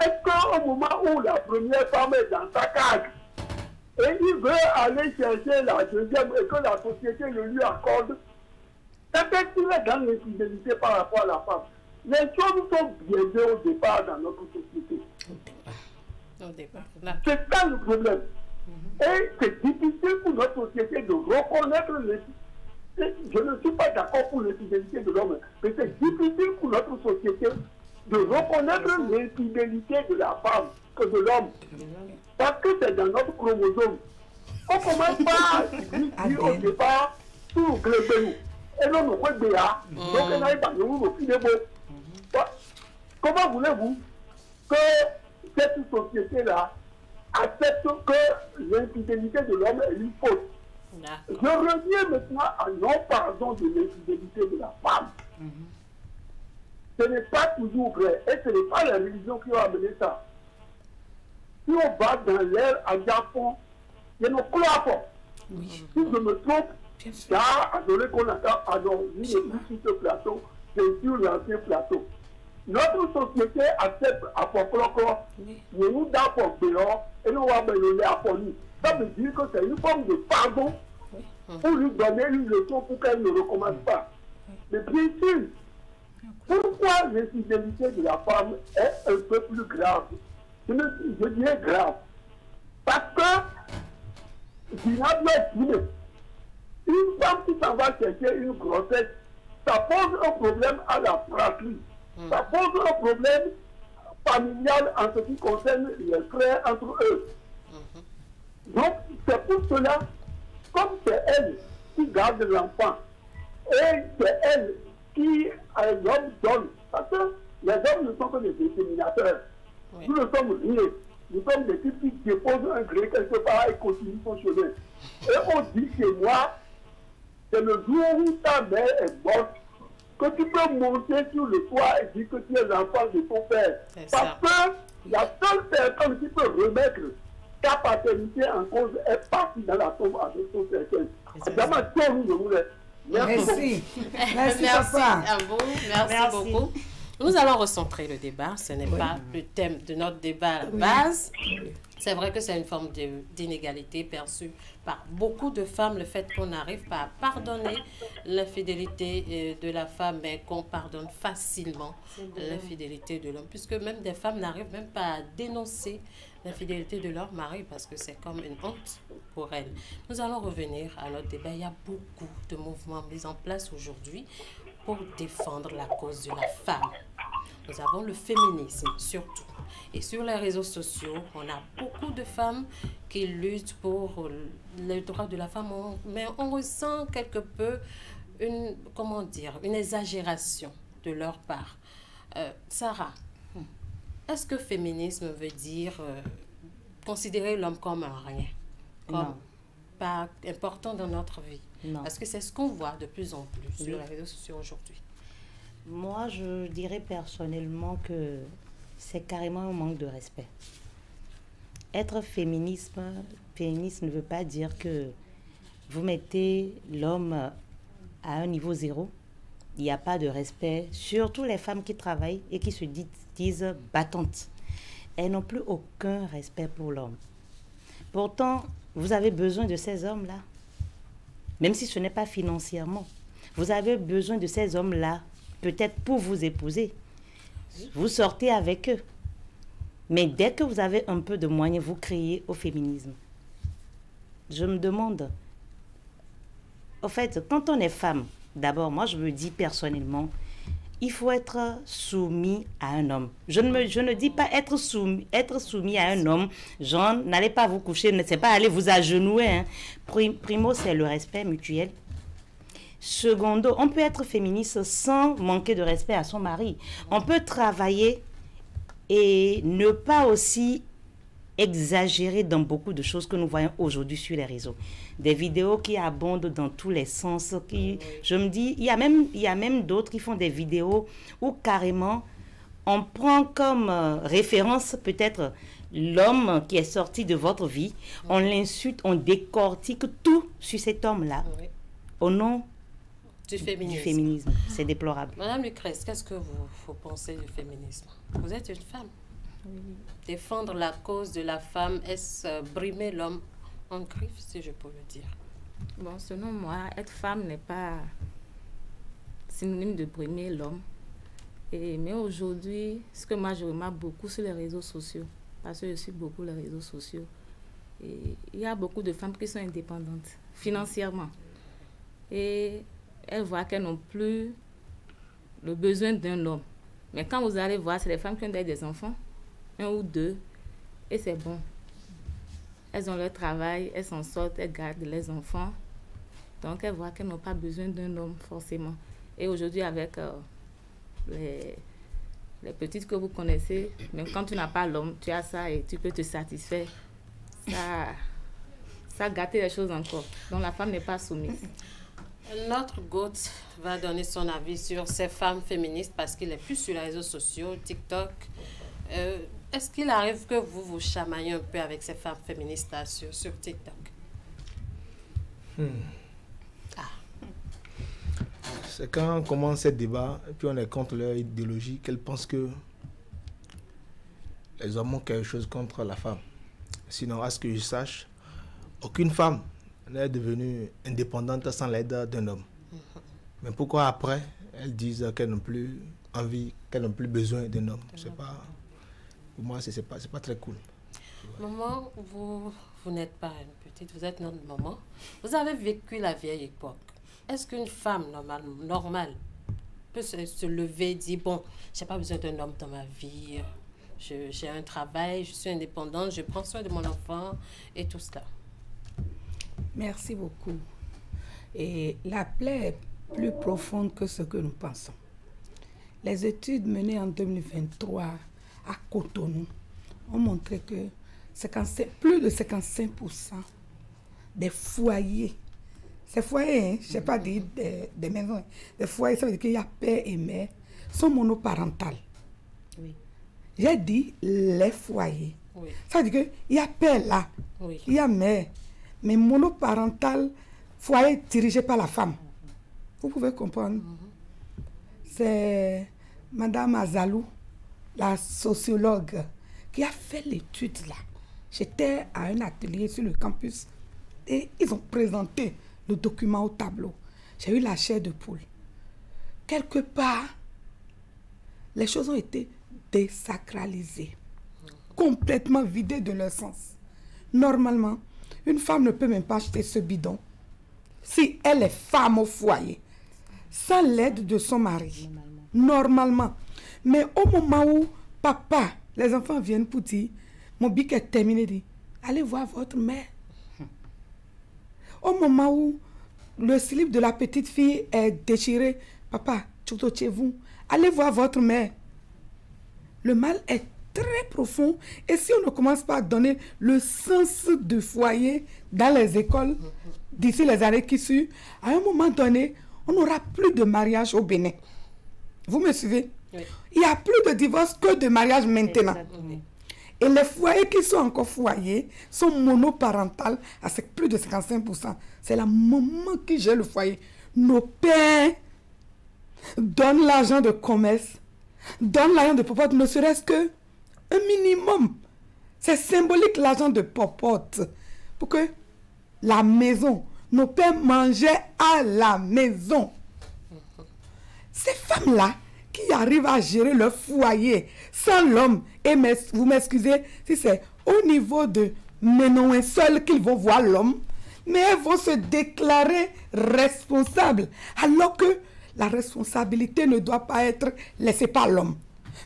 Est-ce qu'au moment où la première femme est dans sa cage et il veut aller chercher la deuxième et que la société le lui accorde, quand est-ce qu'il est dans l'infidélité par rapport à la femme? Les choses sont biaisées au départ dans notre société. C'est ça le problème. Et c'est difficile pour notre société de reconnaître je ne suis pas d'accord pour l'infidélité de l'homme, mais c'est difficile pour notre société de reconnaître l'infidélité de la femme que de l'homme. Parce que c'est dans notre chromosome. On commence par dire au départ, tout le nous. Et non, nous sommes béats. Donc, on n'arrive pas nous refiler beau. Comment voulez-vous que cette société-là accepte que l'infidélité de l'homme est une faute? Je reviens maintenant à non-pardon de l'infidélité de la femme. Ce n'est pas toujours vrai. Et ce n'est pas la religion qui a amené ça. Si on va dans l'air à Japon, il y a nos cloisons. Si je me trompe, car adoré qu'on attend à nos lignes sur ce plateau, c'est sur l'ancien plateau. Notre société accepte à folklore, nous d'abord dehors, et nous va mener à nous. Ça veut dire que c'est une forme de pardon pour lui donner une leçon pour qu'elle ne recommence pas. Mais bien sûr, pourquoi l'infidélité de la femme est un peu plus grave? Je dirais grave. Parce que, une femme qui s'en va chercher une grossesse, ça pose un problème à la fratrie. Ça pose un problème familial en ce qui concerne les frères entre eux. Donc, c'est pour cela, comme c'est elle qui garde l'enfant, et c'est elle qui l'homme donne, parce que les hommes ne sont que des disséminateurs. Nous ne sommes rien. Nous sommes des types qui déposent un gré quelque part et continuent son chemin. Et on dit que moi, c'est le jour où ta mère est morte que tu peux monter sur le toit et dire que tu es l'enfant de ton père. Parce que la seule personne qui peut remettre ta paternité en cause est partie dans la tombe avec son cercueil. Merci. Merci beaucoup. Nous allons recentrer le débat. Ce n'est pas le thème de notre débat à la base. C'est vrai que c'est une forme d'inégalité perçue par beaucoup de femmes, le fait qu'on n'arrive pas à pardonner l'infidélité de la femme, mais qu'on pardonne facilement l'infidélité de l'homme, puisque même des femmes n'arrivent même pas à dénoncer l'infidélité de leur mari, parce que c'est comme une honte pour elles. Nous allons revenir à notre débat. Il y a beaucoup de mouvements mis en place aujourd'hui pour défendre la cause de la femme. Nous avons le féminisme, surtout. Et sur les réseaux sociaux, on a beaucoup de femmes qui luttent pour les droits de la femme, mais on ressent quelque peu une exagération de leur part. Sarah, est-ce que féminisme veut dire considérer l'homme comme un rien, comme pas important dans notre vie? Non. Parce que c'est ce qu'on voit de plus en plus sur les réseaux sociaux aujourd'hui. Moi, je dirais personnellement que c'est carrément un manque de respect. Être féministe ne veut pas dire que vous mettez l'homme à un niveau zéro. Il n'y a pas de respect. Surtout les femmes qui travaillent et qui se disent battantes. Elles n'ont plus aucun respect pour l'homme. Pourtant, vous avez besoin de ces hommes-là. Même si ce n'est pas financièrement. Vous avez besoin de ces hommes-là, peut-être pour vous épouser. Vous sortez avec eux. Mais dès que vous avez un peu de moyens, vous criez au féminisme. Je me demande, au fait, quand on est femme, d'abord, moi je me dis personnellement, il faut être soumis à un homme. Je ne dis pas être soumis à un homme, genre, n'allez pas vous coucher, ne sais pas aller vous agenouiller. Hein. Primo, c'est le respect mutuel. Secondo, on peut être féministe sans manquer de respect à son mari. On peut travailler et ne pas aussi exagérer dans beaucoup de choses que nous voyons aujourd'hui sur les réseaux. Des vidéos qui abondent dans tous les sens. Je me dis, il y a même d'autres qui font des vidéos où carrément on prend comme référence peut-être l'homme qui est sorti de votre vie, on l'insulte, on décortique tout sur cet homme-là, au nom du féminisme. C'est déplorable. Madame Lucrèce, qu'est-ce que vous pensez du féminisme? Vous êtes une femme. Oui. Défendre la cause de la femme, est-ce brimer l'homme en griffe, si je peux le dire? Bon, selon moi, être femme n'est pas synonyme de brimer l'homme. Mais aujourd'hui, ce que moi je remarque beaucoup sur les réseaux sociaux, parce que je suis beaucoup les réseaux sociaux, et il y a beaucoup de femmes qui sont indépendantes financièrement. Et elles voient qu'elles n'ont plus le besoin d'un homme. Mais quand vous allez voir, c'est les femmes qui ont des enfants, 1 ou 2, et c'est bon. Elles ont leur travail, elles s'en sortent, elles gardent les enfants. Donc elles voient qu'elles n'ont pas besoin d'un homme forcément. Et aujourd'hui, avec les petites que vous connaissez, même quand tu n'as pas l'homme, tu as ça et tu peux te satisfaire. Ça gâte les choses encore. Donc la femme n'est pas soumise. Notre GOAT va donner son avis sur ces femmes féministes parce qu'il est plus sur les réseaux sociaux, TikTok. Est-ce qu'il arrive que vous chamaillez un peu avec ces femmes féministes là, sur TikTok? C'est quand on commence ce débat et puis on est contre leur idéologie qu'elles pensent que les hommes ont quelque chose contre la femme. Sinon, à ce que je sache, aucune femme n'est devenue indépendante sans l'aide d'un homme. Mais pourquoi après, elles disent qu'elles n'ont plus envie, qu'elles n'ont plus besoin d'un homme? C'est pas, pour moi, c'est pas très cool. Maman, vous n'êtes pas une petite, vous êtes notre maman. Vous avez vécu la vieille époque. Est-ce qu'une femme normale peut se lever et dire, bon, je n'ai pas besoin d'un homme dans ma vie, j'ai un travail, je suis indépendante, je prends soin de mon enfant et tout cela? Merci beaucoup. Et la plaie est plus profonde que ce que nous pensons. Les études menées en 2023 à Cotonou ont montré que plus de 55% des foyers, ces foyers, hein, je ne sais pas dire des maisons, des foyers, ça veut dire qu'il y a père et mère, sont monoparentales. Oui. J'ai dit les foyers. Oui. Ça veut dire qu'il y a père là, oui. Il y a mère, mais monoparental, foyer dirigé par la femme. Vous pouvez comprendre. C'est Madame Azalou, la sociologue, qui a fait l'étude là. J'étais à un atelier sur le campus et ils ont présenté le document au tableau. J'ai eu la chair de poule. Quelque part, les choses ont été désacralisées, complètement vidées de leur sens. Normalement, une femme ne peut même pas acheter ce bidon si elle est femme au foyer, sans l'aide de son mari. Normalement. Mais au moment où papa, les enfants viennent pour dire, mon bic est terminé, dit, allez voir votre mère. Au moment où le slip de la petite fille est déchiré, papa, chez vous, allez voir votre mère. Le mal est très profond et si on ne commence pas à donner le sens du foyer dans les écoles d'ici les années qui suivent, à un moment donné, on n'aura plus de mariage au Bénin. Vous me suivez? Oui. Il n'y a plus de divorce que de mariage maintenant. Exactement. Et les foyers qui sont encore foyers sont monoparentales à plus de 55%. C'est la maman qui gère le foyer. Nos pères donnent l'argent de commerce, donnent l'argent de popote, ne serait-ce que un minimum. C'est symbolique l'argent de popote. Pour que la maison, nos pères mangeaient à la maison. Ces femmes-là qui arrivent à gérer leur foyer sans l'homme, et vous m'excusez si c'est au niveau de Ménon seul qu'ils vont voir l'homme, mais elles vont se déclarer responsables, alors que la responsabilité ne doit pas être laissée par l'homme.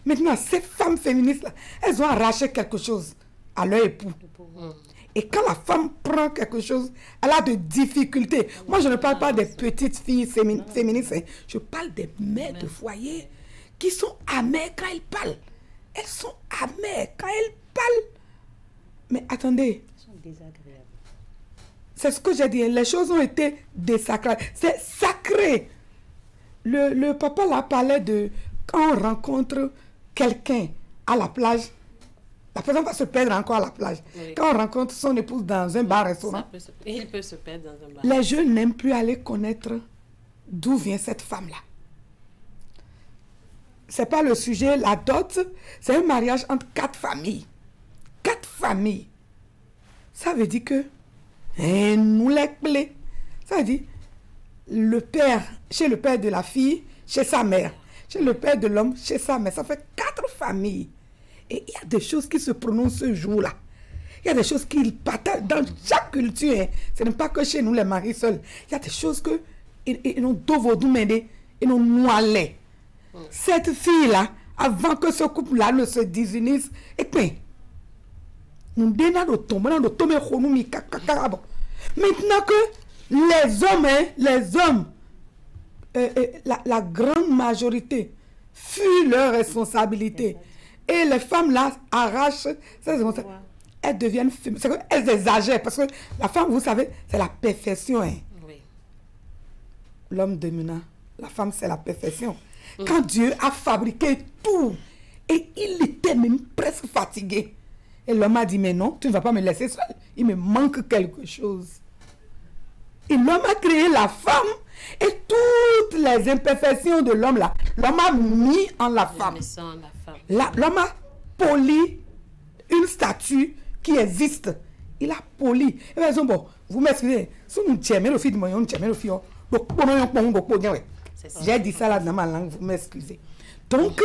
Maintenant, ces femmes féministes-là, elles ont arraché quelque chose à leur époux. Et quand la femme prend quelque chose, elle a de difficultés. Moi, je ne parle pas des petites filles féministes, hein. Je parle des mères de foyer qui sont amères quand elles parlent. Elles sont amères quand elles parlent. Mais attendez. Elles sont désagréables. C'est ce que j'ai dit. Les choses ont été désacralisées. C'est sacré. Le papa là parlait de quand on rencontre quelqu'un à la plage, La personne va se perdre encore à la plage. Oui. Quand on rencontre son épouse dans un bar-restaurant, il peut se perdre dans un bar. Les jeunes n'aiment plus aller connaître d'où vient cette femme-là. Ce n'est pas le sujet, la dot, c'est un mariage entre 4 familles. 4 familles. Ça veut dire que nous les clés. Ça veut dire le père, chez le père de la fille, chez sa mère. Chez le père de l'homme, chez sa mère. Ça fait 4 familles. Et il y a des choses qui se prononcent ce jour-là. Il y a des choses qu'ils partagent dans chaque culture. Hein. Ce n'est pas que chez nous, les maris seuls. Il y a des choses que ils ont dovodumendé, ils ont noalé. Cette fille-là, avant que ce couple-là ne se désunisse, et puis, nous dénons tomber dans le tombe. Maintenant que les hommes, la grande majorité, fuient leurs responsabilités. Et les femmes là arrachent, elles deviennent femmes. C'est qu'elles exagèrent. Parce que la femme, vous savez, c'est la perfection. Hein. Oui. L'homme dominant, la femme, c'est la perfection. Quand Dieu a fabriqué tout, et il était même presque fatigué. Et l'homme a dit, mais non, tu ne vas pas me laisser seul. Il me manque quelque chose. Et l'homme a créé la femme. Et toutes les imperfections de l'homme là, l'homme a mis en la femme. L'homme a poli une statue qui existe. Il a poli. Et bien, bon, vous m'excusez. Si nous t'aimez le fils de mon yon, t'aimez le fils. J'ai dit ça là dans ma langue, vous m'excusez. Donc,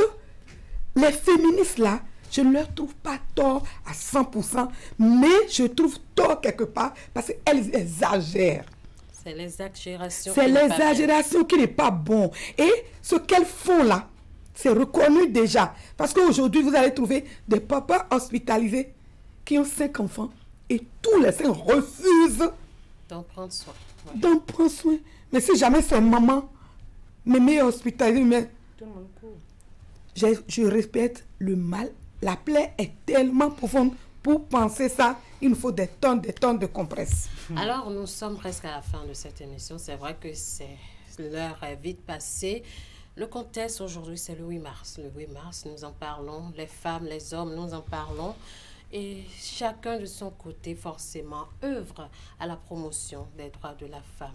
les féministes là, je ne leur trouve pas tort à 100%, mais je trouve tort quelque part parce qu'elles exagèrent. C'est l'exagération. C'est l'exagération qui n'est pas bon. Et ce qu'elles font là, c'est reconnu déjà. Parce qu'aujourd'hui, vous allez trouver des papas hospitalisés qui ont 5 enfants et tous les 5 refusent d'en prendre soin. Ouais. D'en prendre soin. Mais si jamais c'est maman, mémé hospitalisé, mais tout le monde court. Je répète, le mal, la plaie est tellement profonde. Pour penser ça, il nous faut des tonnes de compresses. Alors, nous sommes presque à la fin de cette émission. C'est vrai que l'heure est vite passée. Le contexte aujourd'hui, c'est le 8 mars. Le 8 mars, nous en parlons. Les femmes, les hommes, nous en parlons. Et chacun de son côté, forcément, œuvre à la promotion des droits de la femme.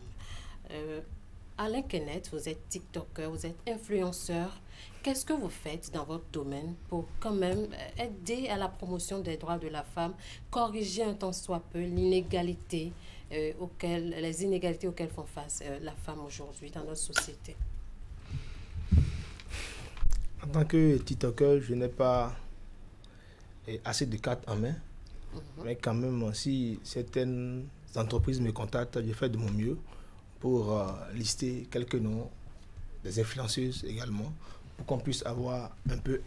Alain Kenneth, vous êtes TikToker, vous êtes influenceur. Qu'est-ce que vous faites dans votre domaine pour quand même aider à la promotion des droits de la femme, corriger un tant soit peu l'inégalité les inégalités auxquelles font face la femme aujourd'hui dans notre société? En tant que TikToker, je n'ai pas assez de cartes en main. Mais quand même, si certaines entreprises me contactent, je fais de mon mieux pour lister quelques noms des influenceuses également, pour qu'on puisse avoir un peu.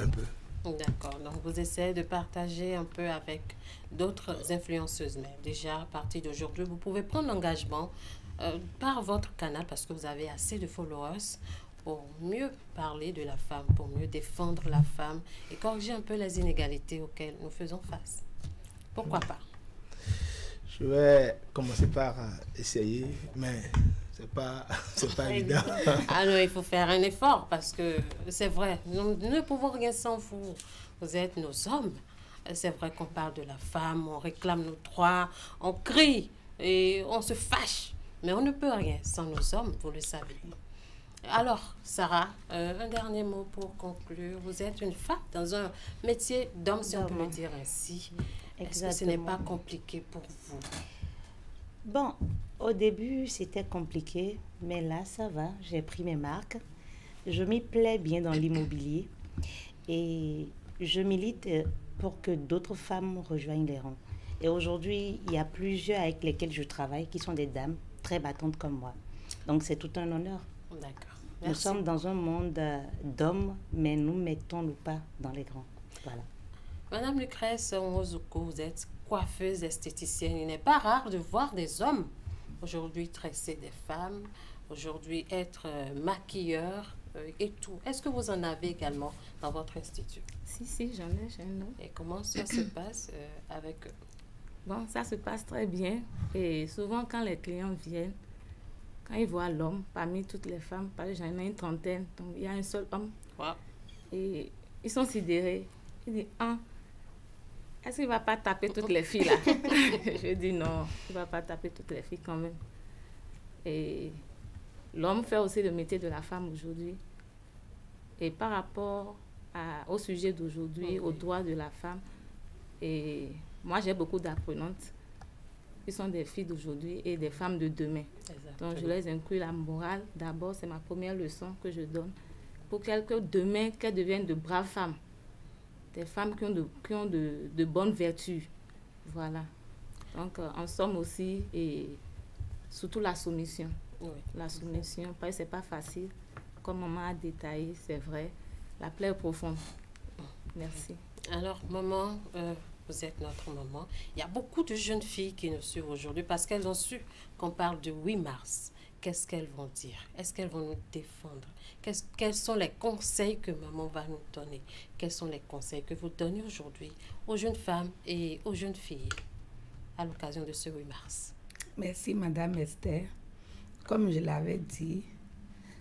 D'accord, donc vous essayez de partager un peu avec d'autres influenceuses, mais déjà à partir d'aujourd'hui, vous pouvez prendre l'engagement par votre canal parce que vous avez assez de followers pour mieux parler de la femme, pour mieux défendre la femme et corriger un peu les inégalités auxquelles nous faisons face. Pourquoi pas? Je vais commencer par essayer, mais c'est pas évident. Ah non, il faut faire un effort parce que c'est vrai, nous ne pouvons rien sans vous. Vous êtes nos hommes. C'est vrai qu'on parle de la femme, on réclame nos droits, on crie et on se fâche. Mais on ne peut rien sans nos hommes, vous le savez. Alors, Sarah, un dernier mot pour conclure. Vous êtes une femme dans un métier d'homme, si on peut le dire ainsi. Est-ce que ce n'est pas compliqué pour vous? Bon, au début, c'était compliqué, mais là, ça va. J'ai pris mes marques. Je m'y plais bien dans l'immobilier et je milite pour que d'autres femmes rejoignent les rangs. Et aujourd'hui, il y a plusieurs avec lesquelles je travaille qui sont des dames très battantes comme moi. Donc, c'est tout un honneur. D'accord. Nous sommes dans un monde d'hommes, mais nous ne mettons-nous pas dans les grands. Voilà. Madame Lucrèce Onwozoko, vous êtes coiffeuse esthéticienne. Il n'est pas rare de voir des hommes aujourd'hui tresser des femmes, aujourd'hui être maquilleur et tout. Est-ce que vous en avez également dans votre institut? Si, j'en ai chez nous. Et comment ça se passe avec eux? Bon, ça se passe très bien. Et souvent, quand les clients viennent, quand ils voient l'homme, parmi toutes les femmes, parce que j'en ai une trentaine, donc il y a un seul homme. Wow. Et ils sont sidérés. Ils disent, ah, est-ce qu'il ne va pas taper toutes les filles là? Je dis non, il ne va pas taper toutes les filles quand même. Et l'homme fait aussi le métier de la femme aujourd'hui. Et par rapport au sujet d'aujourd'hui, aux droits de la femme, et moi j'ai beaucoup d'apprenantes qui sont des filles d'aujourd'hui et des femmes de demain. Exactement. Donc je les inclus la morale. D'abord, c'est ma première leçon que je donne. Pour que demain, qu'elles deviennent de braves femmes. Des femmes qui ont de bonnes vertus. Voilà. Donc, en somme aussi, et surtout la soumission. Oui. La soumission, parce que ce n'est pas facile. Comme maman a détaillé, c'est vrai. La plaie est profonde. Merci. Alors, maman, vous êtes notre maman. Il y a beaucoup de jeunes filles qui nous suivent aujourd'hui parce qu'elles ont su qu'on parle de 8 mars. Qu'est-ce qu'elles vont dire? Est-ce qu'elles vont nous défendre? Quels sont les conseils que maman va nous donner? Quels sont les conseils que vous donnez aujourd'hui aux jeunes femmes et aux jeunes filles à l'occasion de ce 8 mars? Merci, Madame Esther. Comme je l'avais dit,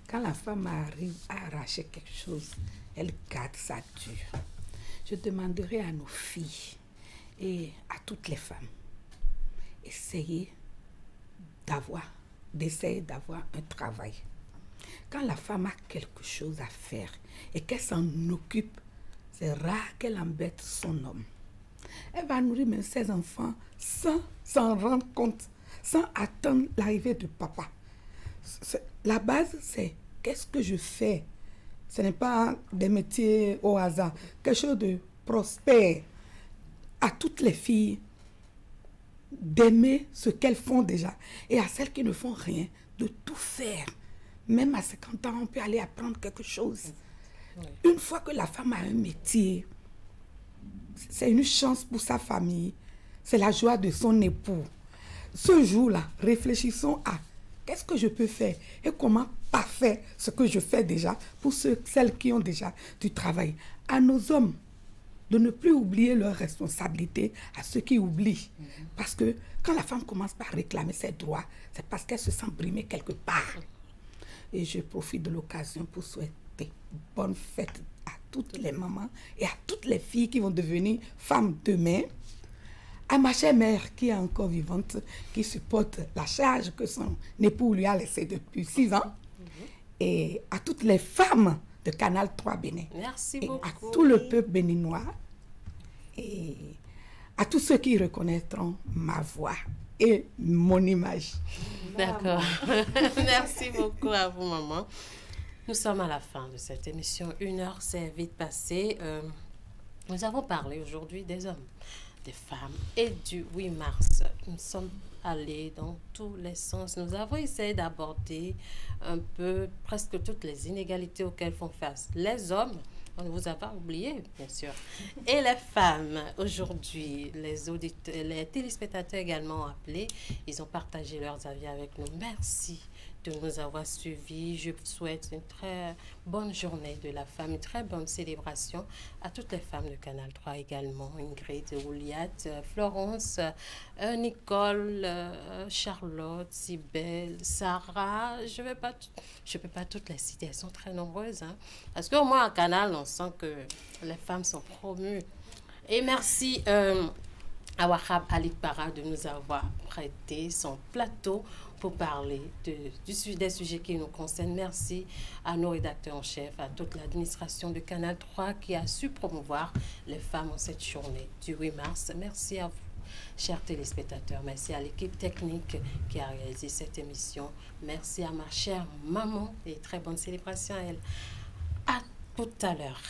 quand la femme arrive à arracher quelque chose, elle garde ça dur. Je demanderai à nos filles et à toutes les femmes, d'essayer d'avoir un travail. Quand la femme a quelque chose à faire et qu'elle s'en occupe, c'est rare qu'elle embête son homme. Elle va nourrir même ses enfants sans s'en rendre compte, sans attendre l'arrivée de papa. La base, c'est qu'est-ce que je fais? Ce n'est pas des métiers au hasard, quelque chose de prospère. À toutes les filles, d'aimer ce qu'elles font déjà. Et à celles qui ne font rien, de tout faire. Même à 50 ans, on peut aller apprendre quelque chose. Oui. Une fois que la femme a un métier, c'est une chance pour sa famille. C'est la joie de son époux. Ce jour-là, réfléchissons à qu'est-ce que je peux faire et comment parfaire ce que je fais déjà pour celles qui ont déjà du travail. À nos hommes, de ne plus oublier leurs responsabilités à ceux qui oublient. Parce que quand la femme commence par réclamer ses droits, c'est parce qu'elle se sent brimée quelque part. Et je profite de l'occasion pour souhaiter bonne fête à toutes les mamans et à toutes les filles qui vont devenir femmes demain. À ma chère mère qui est encore vivante, qui supporte la charge que son époux lui a laissée depuis 6 ans. Et à toutes les femmes de Canal 3 Bénin. Merci et beaucoup. À tout le peuple béninois et à tous ceux qui reconnaîtront ma voix et mon image. D'accord. Merci beaucoup à vous, maman. Nous sommes à la fin de cette émission. 1 heure, c'est vite passé. Nous avons parlé aujourd'hui des hommes, des femmes et du 8 mars. Nous sommes allés dans tous les sens. Nous avons essayé d'aborder un peu presque toutes les inégalités auxquelles font face les hommes. On ne vous a pas oublié, bien sûr. Et les femmes, aujourd'hui, les téléspectateurs également ont appelé. Ils ont partagé leurs avis avec nous. Merci de nous avoir suivis. Je vous souhaite une très bonne journée de la femme, une très bonne célébration à toutes les femmes de Canal 3 également. Ingrid, Ouliat, Florence, Nicole, Charlotte, Sibelle, Sarah. Je ne peux pas toutes les citer, elles sont très nombreuses. Hein? Parce qu'au moins à Canal, on sent que les femmes sont promues. Et merci à Wahab Alikpara de nous avoir prêté son plateau pour parler des sujets qui nous concernent. Merci à nos rédacteurs en chef, à toute l'administration de Canal 3 qui a su promouvoir les femmes en cette journée du 8 mars. Merci à vous, chers téléspectateurs. Merci à l'équipe technique qui a réalisé cette émission. Merci à ma chère maman et très bonne célébration à elle. À tout à l'heure.